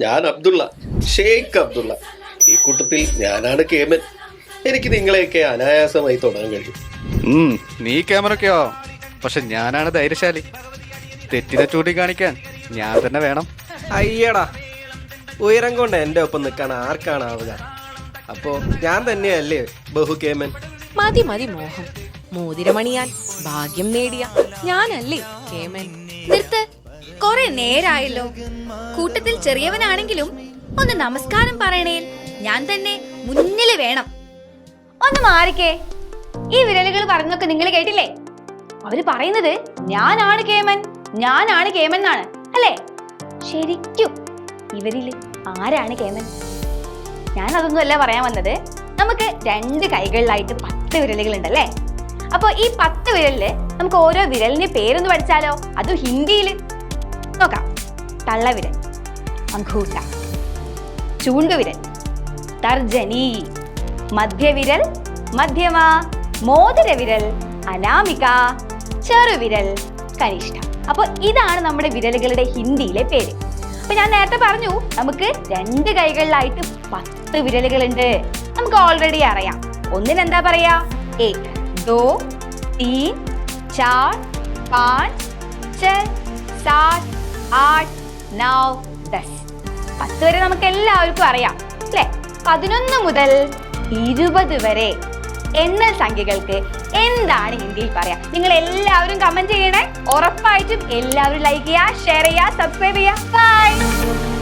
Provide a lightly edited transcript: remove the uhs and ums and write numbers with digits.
ഞാൻ അബ്ദുള്ള, ഷെയ്ഖ് അബ്ദുള്ള. ഈ കൂട്ടത്തിൽ ഞാനാണ് കേമൻ. എനിക്ക് നിങ്ങളെയൊക്കെ അനായാസമായി തൊടാൻ കഴിയും. നീ ക്യാമറൊക്കെയോ, പക്ഷെ ഞാനാണ് ധൈര്യശാലി. തെറ്റിനെ ചൂണ്ടിക്കാണിക്കാൻ ഞാൻ തന്നെ വേണം. അയ്യടാ, ഉയരം കൊണ്ട് എന്റെ ഒപ്പം നിൽക്കാൻ ആർക്കാണാവുക? അപ്പോ ഞാൻ തന്നെയല്ലേ ബഹുകേമൻ? മതി മതി മോഹം. മോതിരമണിയാൻ ഭാഗ്യം നേടിയ ഞാനല്ലേ കേമൻ. നിർത്ത്, കൊറേ നേരായല്ലോ. കൂട്ടത്തിൽ ചെറിയവനാണെങ്കിലും ഒന്ന് നമസ്കാരം പറയണേൽ ഞാൻ തന്നെ മുന്നില് വേണം. ഒന്ന് മാറിക്കേ. ഈ വിരലുകൾ പറഞ്ഞൊക്കെ നിങ്ങൾ കേട്ടില്ലേ? അവര് പറയുന്നത് ഞാനാണ് കേമൻ, ഞാനാണ് കേമൻ എന്നാണ് അല്ലേ? ശരിക്കും ഇവരില് ആരാണ് കേമൻ? ഞാൻ അതൊന്നും അല്ല പറയാൻ വന്നത്. നമുക്ക് 2 കൈകളിലായിട്ട് 10 വിരലുകൾ ഉണ്ടല്ലേ? അപ്പൊ ഈ 10 വിരലില് നമുക്ക് ഓരോ വിരലിന്റെ പേരൊന്ന് പഠിച്ചാലോ? അതും ഹിന്ദിയില്. നോക്കാം. തള്ളവിരൽ അംഗൂട്ട, ചൂണ്ടുവിരൽ തർജനി, മധ്യവിരൽ മധ്യമ, മോതിരവിരൽ അനാമിക, ചെറുവിരൽ കനിഷ്ഠ. അപ്പൊ ഇതാണ് നമ്മുടെ വിരലുകളുടെ ഹിന്ദിയിലെ പേര്. അപ്പൊ ഞാൻ നേരത്തെ പറഞ്ഞു നമുക്ക് 2 കൈകളിലായിട്ട് 10 വിരലുകളുണ്ട്. നമുക്ക് ഓൾറെഡി അറിയാം. ഒന്നിനെന്താ പറയാ? 1 2 3 4 5 6 7 8 9 10. 10 വരെ നമുക്ക് എല്ലാവർക്കും അറിയാം അല്ലെ? 11 മുതൽ 20 വരെ എണ്ണൽ സംഖ്യകൾക്ക് എന്താണ് ഹിന്ദിയിൽ പറയാ? നിങ്ങൾ എല്ലാവരും കമന്റ് ചെയ്യണേ. ഉറപ്പായിട്ടും എല്ലാവരും ലൈക്ക് ചെയ്യുക, ഷെയർ ചെയ്യുക, സബ്സ്ക്രൈബ് ചെയ്യുക. ബൈ.